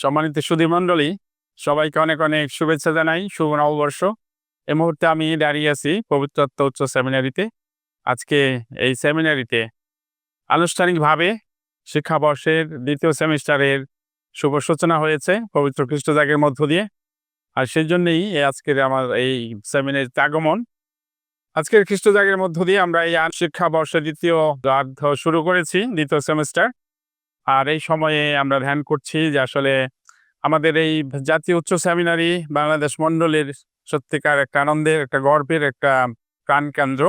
সম্মানিত সুধীমণ্ডলী, সবাইকে অনেক অনেক শুভেচ্ছা জানাই। শুভ নববর্ষ। এই মুহূর্তে আমি দাঁড়িয়ে আছি পবিত্রত্ব উচ্চ সেমিনারিতে। আজকে এই সেমিনারিতে আনুষ্ঠানিকভাবে শিক্ষাবর্ষের ২য় সেমিস্টারের শুভ সূচনা হয়েছে পবিত্র খ্রিস্টজাগের মধ্য দিয়ে। আর সেজন্যই আজকের আমার এই সেমিনারিতে আগমন। আজকের খ্রিস্টজাগের মধ্য দিয়ে আমরা এই শিক্ষাবর্ষের ২য় শুরু করেছি, ২য় সেমিস্টার। আর এই সময়ে আমরা ধ্যান করছি যে আসলে আমাদের এই জাতীয় উচ্চ সেমিনারি বাংলাদেশ মণ্ডলীর সত্যিকার একটা আনন্দের, একটা গর্বের একটা প্রাণকেন্দ্র।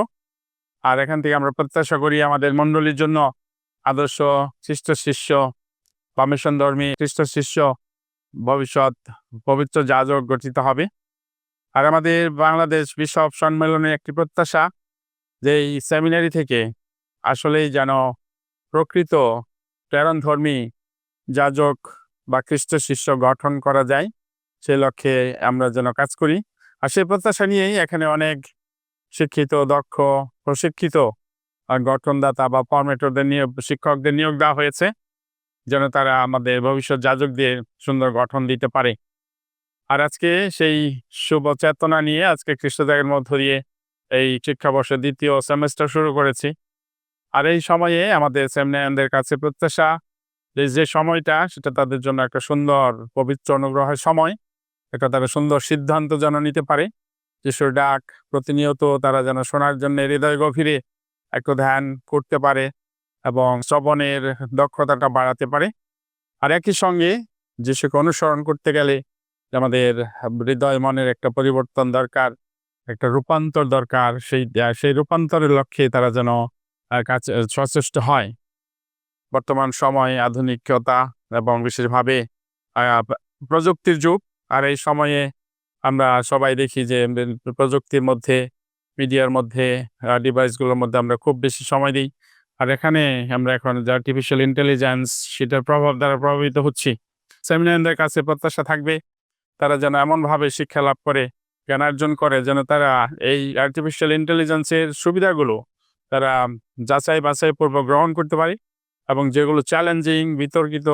আর এখান থেকে আমরা প্রত্যাশা করি আমাদের মণ্ডলীর জন্য আদর্শ খ্রিস্ট শিষ্য বা মিশনধর্মী খ্রিস্ট শিষ্য ভবিষ্যৎ পবিত্র যাজক গঠিত হবে। আর আমাদের বাংলাদেশ বিশপ সম্মেলনের একটি প্রত্যাশা যে এই সেমিনারি থেকে আসলেই যেন প্রকৃত প্রেরণধর্মী যাজক বা খ্রিস্ট শিষ্য গঠন করা যায়, সে লক্ষ্যে আমরা যেন কাজ করি। আর সেই প্রত্যাশা নিয়েই এখানে অনেক শিক্ষিত, দক্ষ, প্রশিক্ষিত গঠনদাতা বা ফরমেটরদের শিক্ষকদের নিয়োগ দেওয়া হয়েছে, যেন তারা আমাদের ভবিষ্যৎ যাজকদের সুন্দর গঠন দিতে পারে। আর আজকে সেই শুভ চেতনা নিয়ে আজকে খ্রিস্টজাগের মধ্য দিয়ে এই শিক্ষাবর্ষের ২য় সেমেস্টার শুরু করেছি। আর এই সময়ে আমাদের সেমিনারিয়ানদের কাছে প্রত্যাশা যে সময়টা সেটা তাদের জন্য একটা সুন্দর পবিত্র অনুগ্রহের সময়, একটা তারা সুন্দর সিদ্ধান্ত যেন নিতে পারে। যিশুর ডাক প্রতিনিয়ত তারা যেন শোনার জন্য হৃদয় গভীরে একটু ধ্যান করতে পারে এবং শ্রবণের দক্ষতাটা বাড়াতে পারে। আর একই সঙ্গে যিশুকে অনুসরণ করতে গেলে আমাদের হৃদয় মনের একটা পরিবর্তন দরকার, একটা রূপান্তর দরকার। সেই রূপান্তরের লক্ষ্যে তারা যেন কাজ সচেষ্ট হয়। বর্তমান সময় আধুনিকতা এবং বিশেষভাবে প্রযুক্তির যুগ। আর এই সময়ে আমরা সবাই দেখি যে প্রযুক্তির মধ্যে, মিডিয়ার মধ্যে, ডিভাইসগুলোর মধ্যে আমরা খুব বেশি সময় দিই। আর এখানে আমরা এখন যে আর্টিফিশিয়াল ইন্টেলিজেন্স, সেটার প্রভাব দ্বারা প্রভাবিত হচ্ছি। সেমিনারিয়ানদের কাছে প্রত্যাশা থাকবে তারা যেন এমনভাবে শিক্ষা লাভ করে, জ্ঞান অর্জন করে, যেন তারা এই আর্টিফিশিয়াল ইন্টেলিজেন্সের সুবিধাগুলো তারা যাচাই বাছাইপূর্বক গ্রহণ করতে পারে এবং যেগুলো চ্যালেঞ্জিং, বিতর্কিত,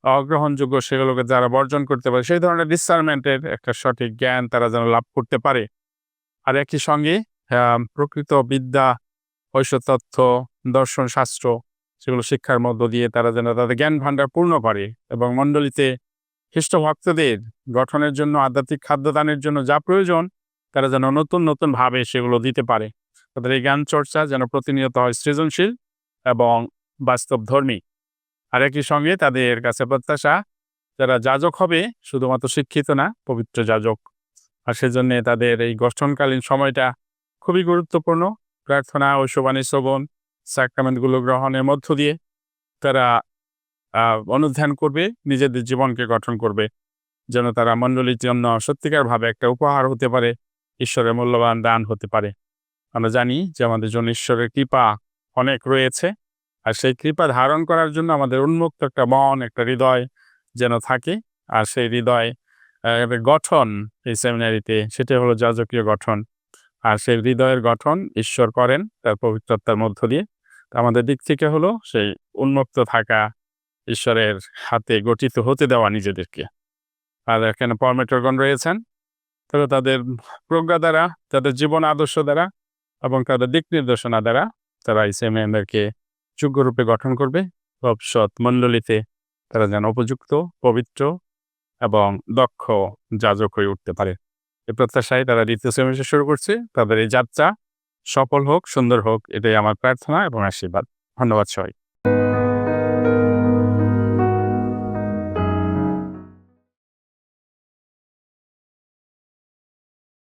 অগ্রহণযোগ্য সেগুলোকে যারা বর্জন করতে পারে, সেই ধরনের ডিসার্নমেন্টের একটা সঠিক জ্ঞান তারা যেন লাভ করতে পারে। আর একই সঙ্গে প্রকৃত বিদ্যা, ঐশ্বতত্ত্ব, দর্শন শাস্ত্র সেগুলো শিক্ষার মধ্য দিয়ে তারা যেন তাদের জ্ঞান ভাণ্ডার পূর্ণ করে এবং মণ্ডলীতে খ্রিস্ট ভক্তদের গঠনের জন্য, আধ্যাত্মিক খাদ্যদানের জন্য যা প্রয়োজন তারা যেন নতুন নতুন ভাবে সেগুলো দিতে পারে। তাদের এই জ্ঞান চর্চা যেন প্রতিনিয়ত হয় সৃজনশীল এবং বাস্তবধর্মী। আর একই সঙ্গে তাদের কাছে প্রত্যাশা যারা যাজক হবে শুধুমাত্র শিক্ষিত না, পবিত্র যাজক। আর সেজন্য তাদের এই গঠনকালীন সময়টা খুবই গুরুত্বপূর্ণ। প্রার্থনা, ঐশবাণী শ্রবণ, সাক্রামেন্টগুলো গ্রহণের মধ্য দিয়ে তারা অনুধ্যান করবে, নিজেদের জীবনকে গঠন করবে, যেন তারা মণ্ডলীর জন্য সত্যিকারভাবে একটা উপহার হতে পারে, ঈশ্বরের মূল্যবান দান হতে পারে। আমরা জানি যে আমাদের জন্য ঈশ্বরের কৃপা অনেক রয়েছে। আর সেই কৃপা ধারণ করার জন্য আমাদের উন্মুক্ত একটা মন, একটা হৃদয় যেন থাকে। আর সেই হৃদয় গঠন এই সেমিনারিতে, সেটা হলো যাজকীয় গঠন। আর সেই হৃদয়ের গঠন ঈশ্বর করেন তার পবিত্রতার মধ্য দিয়ে। আমাদের দিক থেকে হলো সেই উন্মুক্ত থাকা, ঈশ্বরের হাতে গঠিত হতে দেওয়া নিজেদেরকে। আর এখানে ফরমেটরগণ রয়েছেন, তারা তাদের প্রজ্ঞা দ্বারা, তাদের জীবন আদর্শ দ্বারা এবং তাদের দিক নির্দেশনা দ্বারা তারা এই সেমিনারকে যোগ্যরূপে গঠন করবে। ভবিষ্যৎ মণ্ডলীতে তারা যেন উপযুক্ত, পবিত্র এবং দক্ষ যাজক হয়ে উঠতে পারে। এই প্রত্যাশায় তারা ২য় সেমিস্টার শুরু করছে। তাদের এই যাত্রা সফল হোক, সুন্দর হোক, এটাই আমার প্রার্থনা এবং আশীর্বাদ। ধন্যবাদ সবাই।